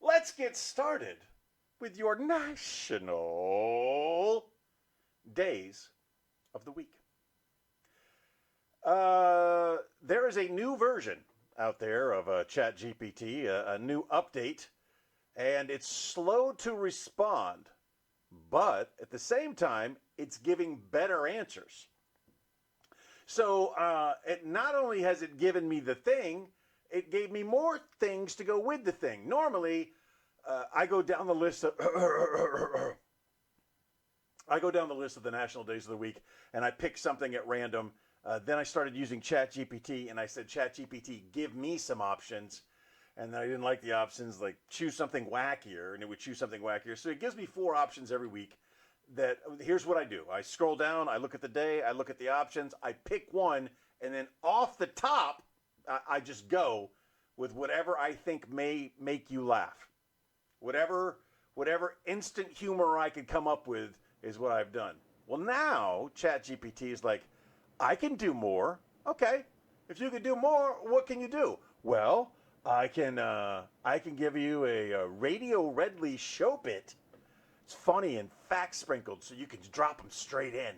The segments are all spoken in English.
let's get started with your national Dayz of the week. There is a new version out there of ChatGPT, a new update, and it's slow to respond, but at the same time, it's giving better answers. So it not only has it given me the thing, it gave me more things to go with the thing. Normally, I go down the list of the national days of the week, and I pick something at random. Then I started using ChatGPT, and I said, ChatGPT, give me some options. And then I didn't like the options, like choose something wackier, and it would choose something wackier. So it gives me 4 options every week. That here's what I do. I scroll down, I look at the day, I look at the options, I pick one, and then off the top, I just go with whatever I think may make you laugh. Whatever instant humor I could come up with is what I've done. Well, now ChatGPT is like, I can do more. Okay, if you can do more, what can you do? Well, I can give you a Radio Redley show bit. It's funny and fact sprinkled, so you can drop them straight in.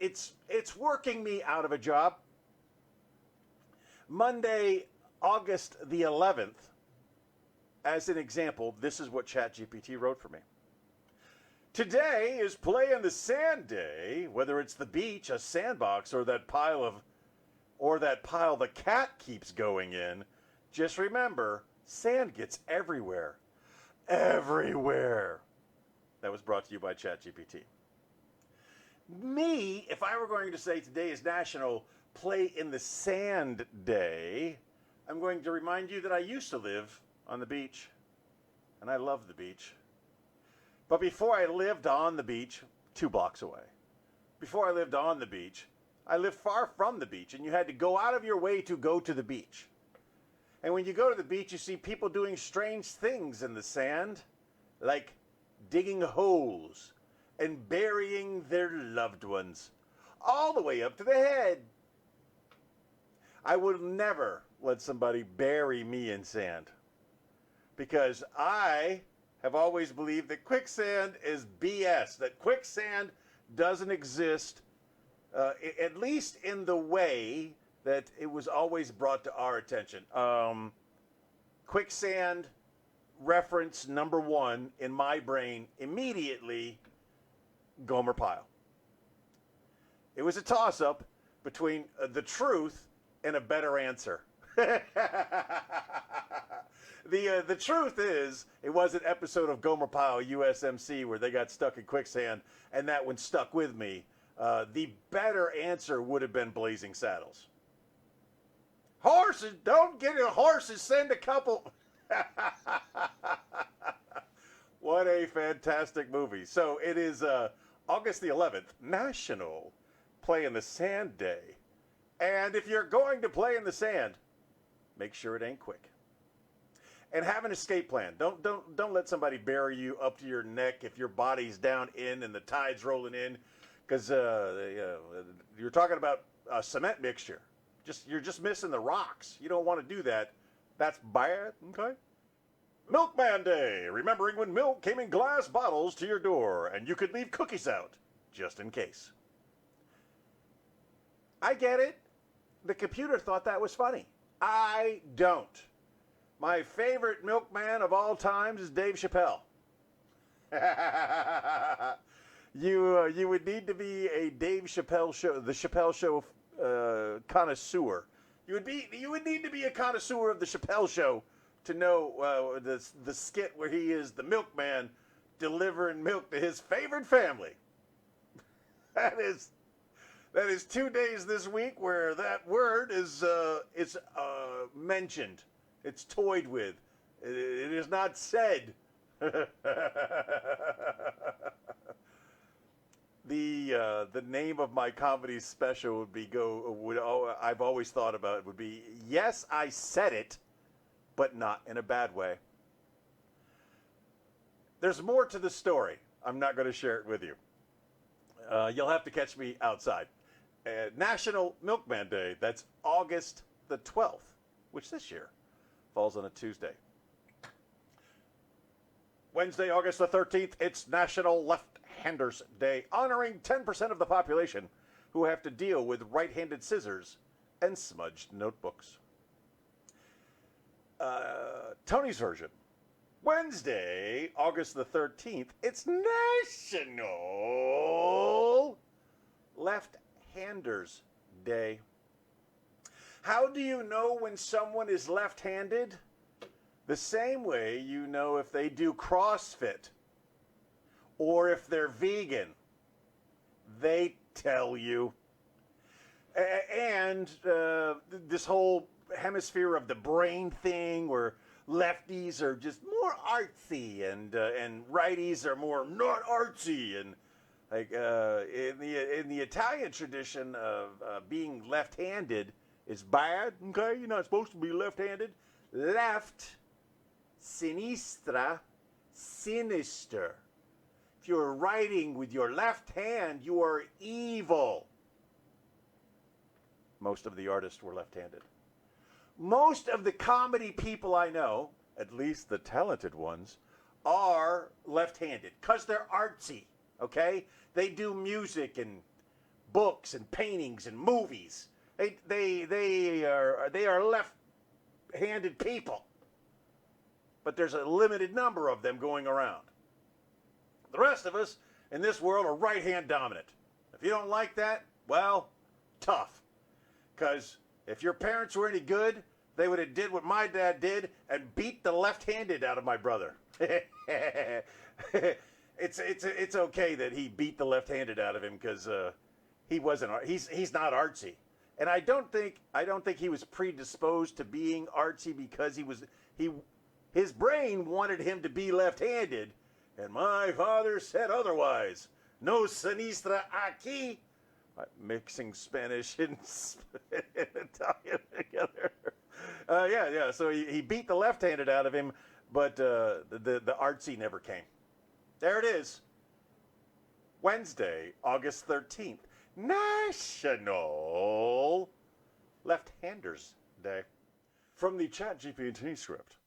It's working me out of a job. Monday, August the 11th, as an example, this is what ChatGPT wrote for me. Today is play in the sand day, whether it's the beach, a sandbox, or that pile the cat keeps going in. Just remember, sand gets everywhere. Everywhere. That was brought to you by ChatGPT. Me, if I were going to say today is National Play in the Sand Day, I'm going to remind you that I used to live on the beach, and I love the beach. But before I lived on the beach, 2 blocks away, before I lived on the beach, I lived far from the beach, and you had to go out of your way to go to the beach. And when you go to the beach, you see people doing strange things in the sand, like digging holes and burying their loved ones all the way up to the head. I would never let somebody bury me in sand, because I have always believed that quicksand is BS, that quicksand doesn't exist, at least in the way that it was always brought to our attention. Quicksand reference number 1 in my brain immediately, Gomer Pyle. It was a toss-up between the truth and a better answer. The truth is, it was an episode of Gomer Pyle USMC where they got stuck in quicksand, and that one stuck with me. The better answer would have been Blazing Saddles. Horses, don't get in horses, send a couple. What a fantastic movie. So it is August the 11th, National Play in the Sand Day. And if you're going to play in the sand, make sure it ain't quick. And have an escape plan. Don't let somebody bury you up to your neck if your body's down in and the tide's rolling in, because you're talking about a cement mixture. You're just missing the rocks. You don't want to do that. That's bad. Okay. Milkman Day, remembering when milk came in glass bottles to your door and you could leave cookies out, just in case. I get it. The computer thought that was funny. I don't. My favorite milkman of all times is Dave Chappelle. You would need to be a Dave Chappelle show, the Chappelle Show connoisseur. You would need to be a connoisseur of the Chappelle Show to know the skit where he is the milkman delivering milk to his favorite family. That is 2 days this week where that word is mentioned. It's toyed with. It is not said. The name of my comedy special I've always thought about it would be, yes, I said it, but not in a bad way. There's more to the story. I'm not going to share it with you. You'll have to catch me outside. National Milkman Day. That's August the 12th, which this year falls on a Tuesday. Wednesday, August the 13th, it's National Left-Handers Day, honoring 10% of the population who have to deal with right-handed scissors and smudged notebooks. Tony's version. Wednesday, August the 13th, it's National Left-Handers Day. How do you know when someone is left-handed? The same way you know if they do CrossFit or if they're vegan. They tell you. And this whole hemisphere of the brain thing where lefties are just more artsy and righties are more not artsy, and like in the Italian tradition of being left-handed is bad. Okay, you're not supposed to be left-handed. Left, sinistra, sinister. If you're writing with your left hand, you are evil. Most of the artists were left-handed. Most of the comedy people I know, at least the talented ones, are left-handed because they're artsy, okay? They do music and books and paintings and movies. They are left-handed people. But there's a limited number of them going around. The rest of us in this world are right-hand dominant. If you don't like that, well, tough. Because if your parents were any good, they would have did what my dad did and beat the left-handed out of my brother. It's okay that he beat the left-handed out of him because he's not artsy, and I don't think he was predisposed to being artsy because his brain wanted him to be left-handed, and my father said otherwise. No sinistra aquí. Mixing Spanish and Italian together. Yeah. So he beat the left-handed out of him, but the artsy never came. There it is. Wednesday, August 13th, National Left-Handers Day. From the ChatGPT script.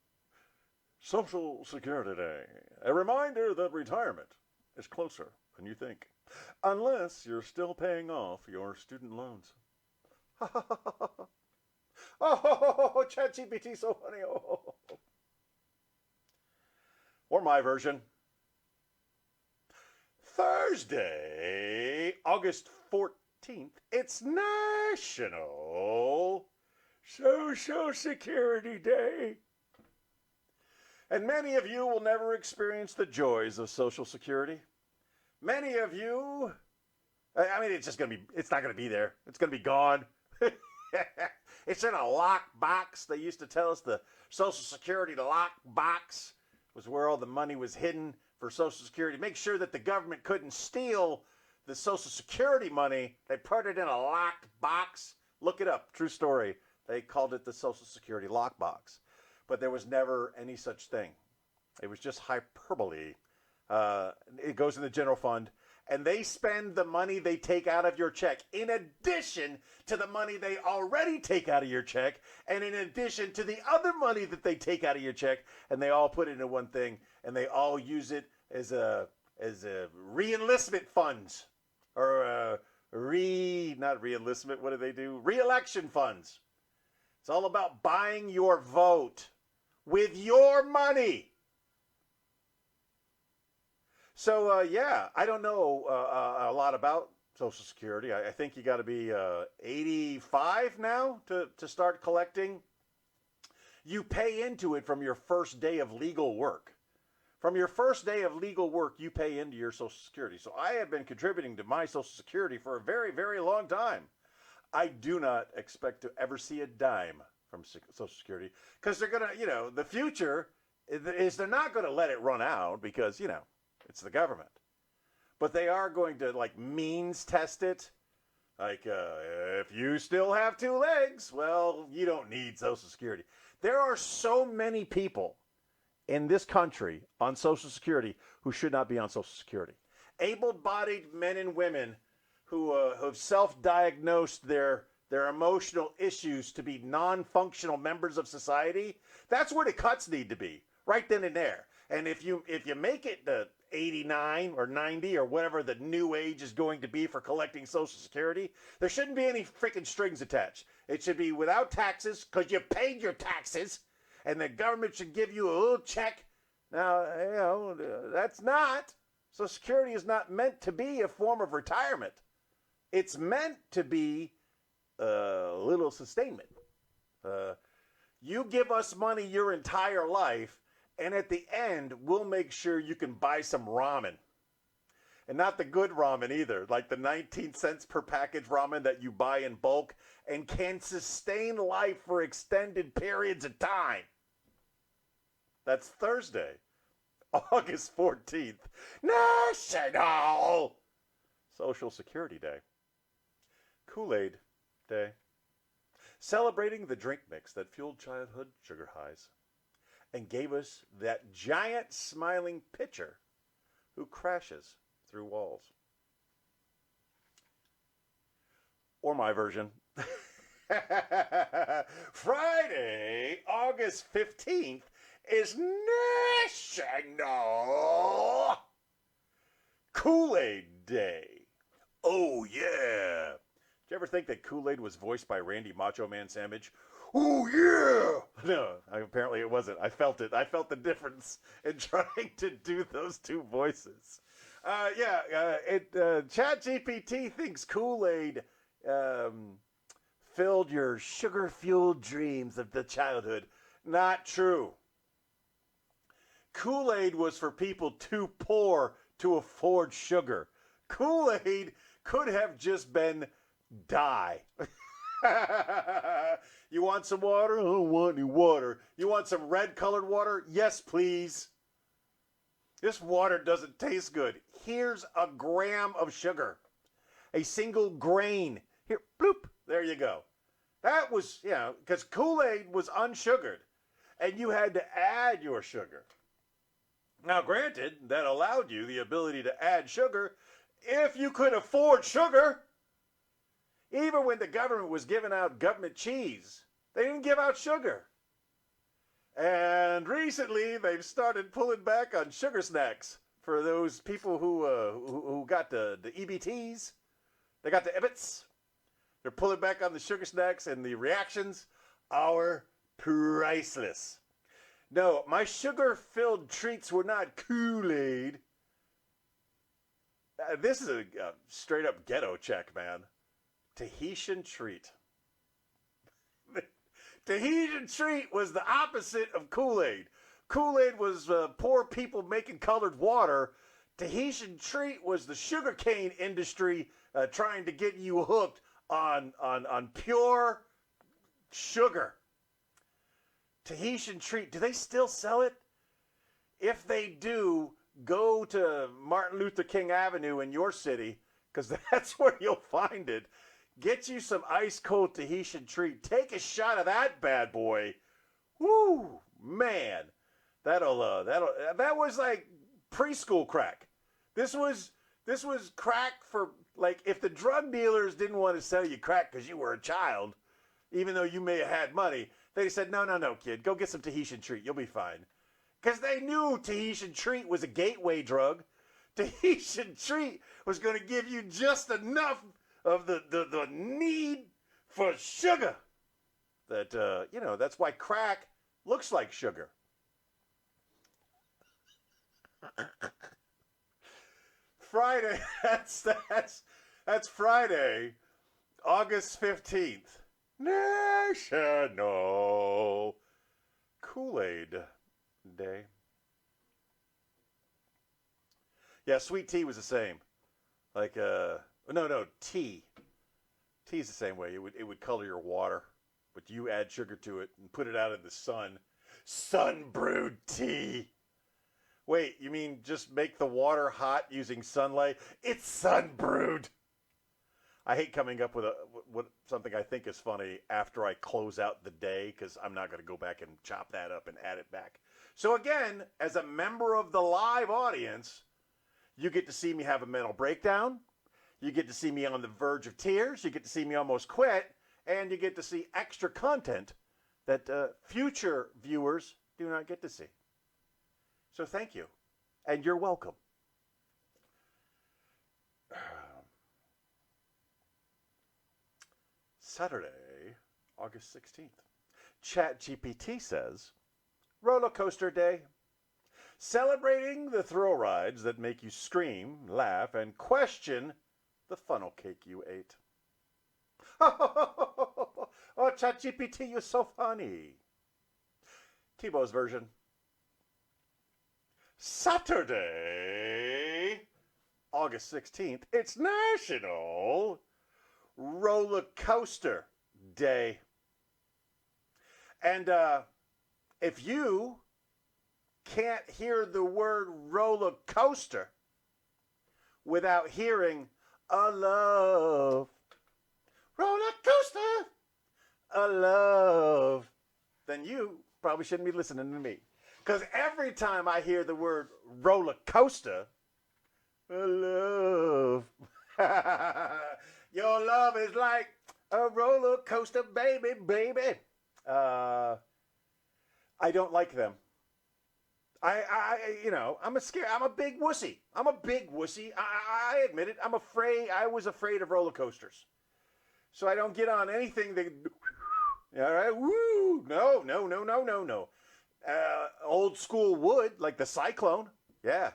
Social Security Day. A reminder that retirement is closer than you think. Unless you're still paying off your student loans. Oh, ChatGPT, so funny. Oh. Or my version. Thursday, August 14th, it's National Social Security Day. And many of you will never experience the joys of Social Security. Many of you, I mean, it's not going to be there. It's going to be gone. It's in a lock box. They used to tell us the Social Security lock box was where all the money was hidden for Social Security. Make sure that the government couldn't steal the Social Security money. They put it in a locked box. Look it up. True story. They called it the Social Security lock box. But there was never any such thing. It was just hyperbole. It goes in the general fund, and they spend the money they take out of your check in addition to the money they already take out of your check, and in addition to the other money that they take out of your check, and they all put it into one thing, and they all use it as a re-enlistment funds, or not re-enlistment. What do they do? Re-election funds. It's all about buying your vote with your money. So, yeah, I don't know a lot about Social Security. I think you got to be 85 now to start collecting. You pay into it from your first day of legal work. From your first day of legal work, you pay into your Social Security. So I have been contributing to my Social Security for a very, very long time. I do not expect to ever see a dime from Social Security because they're going to, the future is they're not going to let it run out because, it's the government. But they are going to, means test it. If you still have two legs, well, you don't need Social Security. There are so many people in this country on Social Security who should not be on Social Security. Able-bodied men and women who have self-diagnosed their emotional issues to be non-functional members of society. That's where the cuts need to be, right then and there. And if you make it to 89 or 90 or whatever the new age is going to be for collecting Social Security, there shouldn't be any freaking strings attached. It should be without taxes because you paid your taxes, and the government should give you a little check. Now, that's not. Social Security is not meant to be a form of retirement. It's meant to be a little sustainment. You give us money your entire life, and at the end, we'll make sure you can buy some ramen. And not the good ramen either, like the 19 cents per package ramen that you buy in bulk and can sustain life for extended periods of time. That's Thursday, August 14th, National Social Security Day. Kool-Aid Day. Celebrating the drink mix that fueled childhood sugar highs and gave us that giant smiling pitcher who crashes through walls. Or my version. Friday, August 15th is National Kool-Aid Day. Oh, yeah. Did you ever think that Kool-Aid was voiced by Randy Macho Man Savage? Oh, yeah! No, apparently it wasn't. I felt it. I felt the difference in trying to do those two voices. ChatGPT thinks Kool-Aid filled your sugar-fueled dreams of the childhood. Not true. Kool-Aid was for people too poor to afford sugar. Kool-Aid could have just been dye. You want some water? I don't want any water. You want some red-colored water? Yes, please. This water doesn't taste good. Here's a gram of sugar. A single grain. Here, bloop. There you go. That was, because Kool-Aid was unsugared. And you had to add your sugar. Now, granted, that allowed you the ability to add sugar if you could afford sugar. Even when the government was giving out government cheese, they didn't give out sugar. And recently, they've started pulling back on sugar snacks for those people who got the EBTs. They got the EBITs. They're pulling back on the sugar snacks, and the reactions are priceless. No, my sugar-filled treats were not Kool-Aid. This is a straight-up ghetto check, man. Tahitian treat. Tahitian treat was the opposite of Kool-Aid. Kool-Aid was poor people making colored water. Tahitian treat was the sugarcane industry trying to get you hooked on pure sugar. Tahitian treat, do they still sell it? If they do, go to Martin Luther King Avenue in your city, because that's where you'll find it. Get you some ice cold Tahitian treat. Take a shot of that bad boy. Woo, man. That was like preschool crack. This was crack for, like, if the drug dealers didn't want to sell you crack because you were a child, even though you may have had money, they said, no, kid, go get some Tahitian treat. You'll be fine. Because they knew Tahitian treat was a gateway drug. Tahitian treat was going to give you just enough of the need for sugar. That, that's why crack looks like sugar. Friday, that's Friday, August 15th. National Kool-Aid Day. Yeah, sweet tea was the same. Like, tea. Tea's the same way. It would color your water, but you add sugar to it and put it out in the sun. Sun-brewed tea. Wait, you mean just make the water hot using sunlight? It's sun-brewed. I hate coming up with something I think is funny after I close out the day, because I'm not going to go back and chop that up and add it back. So again, as a member of the live audience, you get to see me have a mental breakdown. You get to see me on the verge of tears. You get to see me almost quit. And you get to see extra content that future viewers do not get to see. So thank you, and you're welcome. Saturday, August 16th. ChatGPT says, roller coaster day. Celebrating the thrill rides that make you scream, laugh, and question the funnel cake you ate. Oh, ChatGPT, you're so funny. Tebow's version. Saturday, August 16th, it's National Roller Coaster Day. And if you can't hear the word roller coaster without hearing a love, roller coaster, a love, then you probably shouldn't be listening to me. Because every time I hear the word roller coaster, a love, your love is like a roller coaster, baby, baby. I don't like them. I'm a big wussy. I'm a big wussy. I admit it. I was afraid of roller coasters. So I don't get on anything that, all right, woo, no. Old school wood, like the Cyclone. Yeah.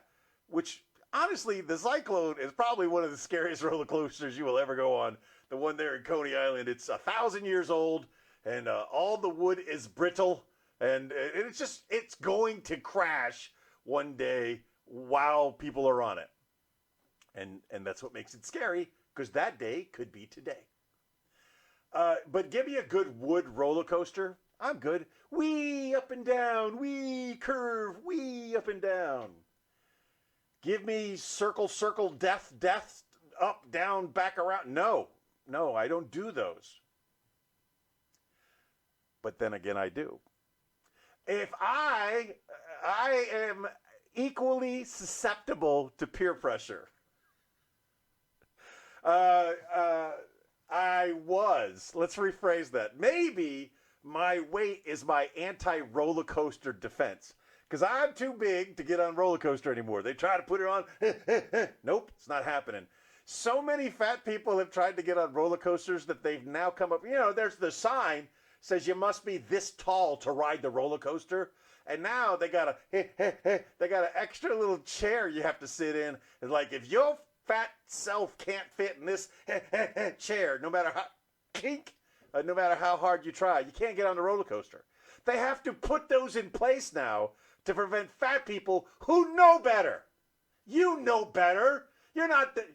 Which, honestly, the Cyclone is probably one of the scariest roller coasters you will ever go on. The one there in Coney Island. It's 1,000 years old, and all the wood is brittle. And it's going to crash one day while people are on it. And that's what makes it scary, because that day could be today. But give me a good wood roller coaster. I'm good. Wee up and down, wee curve, wee up and down. Give me circle, death, up, down, back around. No, I don't do those. But then again, I do. If I am equally susceptible to peer pressure. Let's rephrase that. Maybe my weight is my anti-roller coaster defense. Because I'm too big to get on roller coaster anymore. They try to put it on. Nope, it's not happening. So many fat people have tried to get on roller coasters that they've now come up. There's the sign says you must be this tall to ride the roller coaster. And now they got an extra little chair you have to sit in. And like, if your fat self can't fit in this chair, no matter how hard you try, you can't get on the roller coaster. They have to put those in place now to prevent fat people who know better. You know better.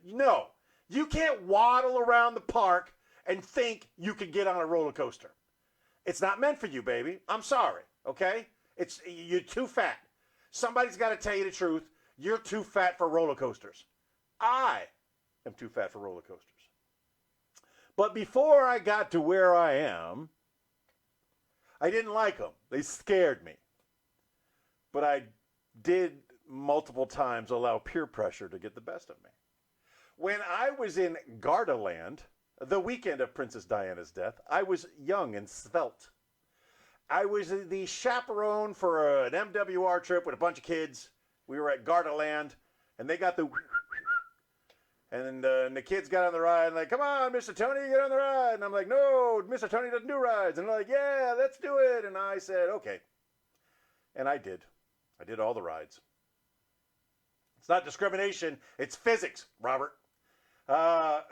No. You can't waddle around the park and think you can get on a roller coaster. It's not meant for you, baby. I'm sorry, okay? You're too fat. Somebody's got to tell you the truth. You're too fat for roller coasters. I am too fat for roller coasters. But before I got to where I am, I didn't like them. They scared me. But I did multiple times allow peer pressure to get the best of me. When I was in Gardaland, the weekend of Princess Diana's death, I was young and svelte. I was the chaperone for an MWR trip with a bunch of kids. We were at Gardaland, and they got the... And the kids got on the ride, and like, come on, Mr. Tony, get on the ride. And I'm like, no, Mr. Tony doesn't do rides. And they're like, yeah, let's do it. And I said, okay. And I did. I did all the rides. It's not discrimination. It's physics, Robert. The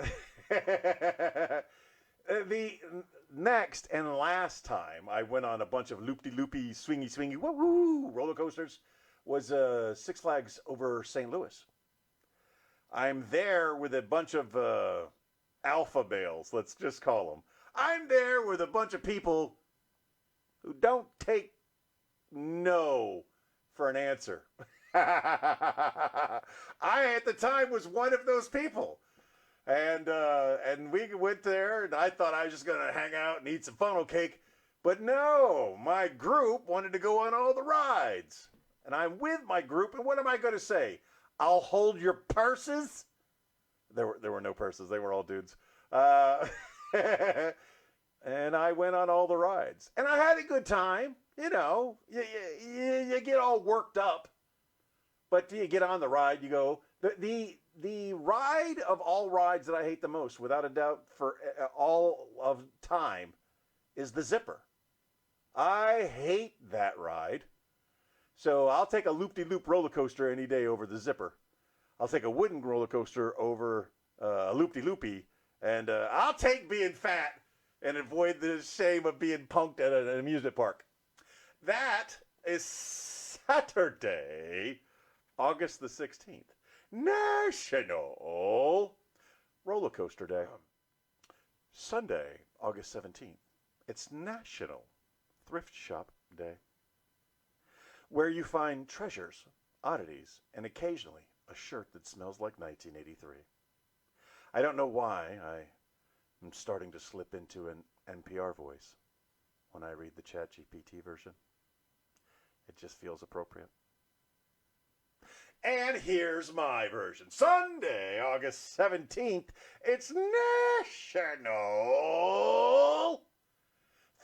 next and last time I went on a bunch of loopy-loopy, swingy, woo-woo roller coasters was Six Flags over St. Louis. I'm there with a bunch of alpha males, let's just call them. I'm there with a bunch of people who don't take no for an answer. I, at the time, was one of those people. And we went there, and I thought I was just going to hang out and eat some funnel cake. But no, my group wanted to go on all the rides. And I'm with my group, and what am I going to say? I'll hold your purses? There were no purses. They were all dudes. And I went on all the rides. And I had a good time. You get all worked up But you get on the ride, you go. The ride of all rides that I hate the most, without a doubt, for all of time, is the zipper. I hate that ride. So I'll take a loop-de-loop roller coaster any day over the zipper. I'll take a wooden roller coaster over a loop-de-loopy, and I'll take being fat and avoid the shame of being punked at an amusement park. That is Saturday, August the 16th. National Roller Coaster Day. Sunday, August 17th. It's National Thrift Shop Day, where you find treasures, oddities, and occasionally a shirt that smells like 1983. I don't know why I'm starting to slip into an NPR voice when I read the ChatGPT version. It just feels appropriate. And here's my version. Sunday, August 17th, it's National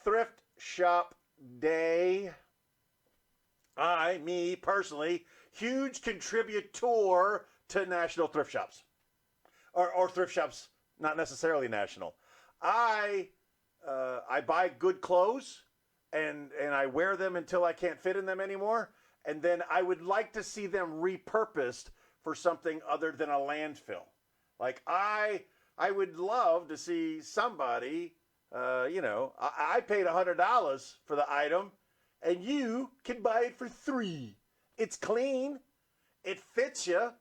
Thrift Shop Day. Me personally, huge contributor to national thrift shops. Or thrift shops, not necessarily national. I buy good clothes and I wear them until I can't fit in them anymore. And then I would like to see them repurposed for something other than a landfill. Like I would love to see somebody, I paid $100 for the item and you can buy it for $3. It's clean. It fits you.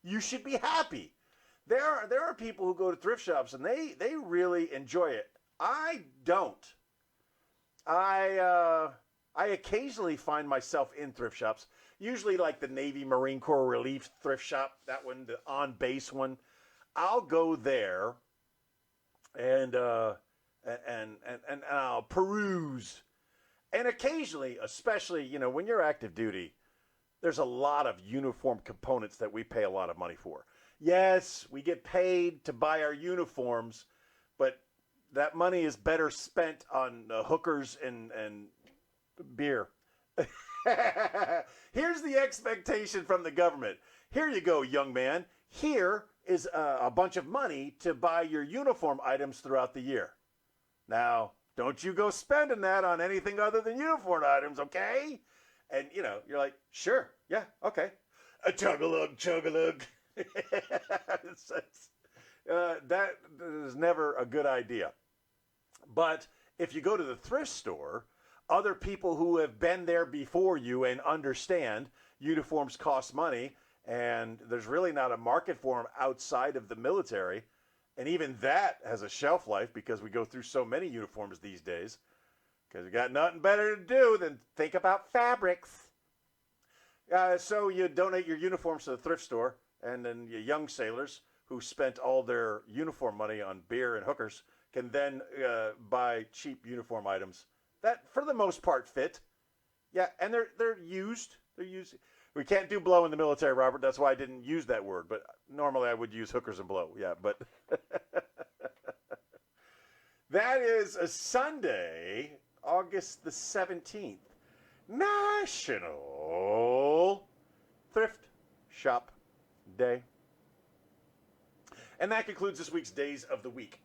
You should be happy. There are people who go to thrift shops and they really enjoy it. I don't. I occasionally find myself in thrift shops, usually like the Navy Marine Corps Relief thrift shop, that one, the on base one. I'll go there and I'll peruse. And occasionally, especially, when you're active duty, there's a lot of uniform components that we pay a lot of money for. Yes, we get paid to buy our uniforms, but that money is better spent on hookers and beer. Here's the expectation from the government. Here you go, young man. Here is a bunch of money to buy your uniform items throughout the year. Now, don't you go spending that on anything other than uniform items, okay? And, you're like, sure, yeah, okay. A chug-a-lug, chug-a-lug. That is never a good idea. But if you go to the thrift store, other people who have been there before you and understand uniforms cost money, and there's really not a market for them outside of the military. And even that has a shelf life because we go through so many uniforms these days because we got nothing better to do than think about fabrics. So you donate your uniforms to the thrift store, and then your young sailors who spent all their uniform money on beer and hookers can then buy cheap uniform items that, for the most part, fit. Yeah, and they're used. They're used. We can't do blow in the military, Robert. That's why I didn't use that word. But normally I would use hookers and blow. Yeah, but that is a Sunday, August the 17th, National Thrift Shop Day. And that concludes this week's Days of the Week.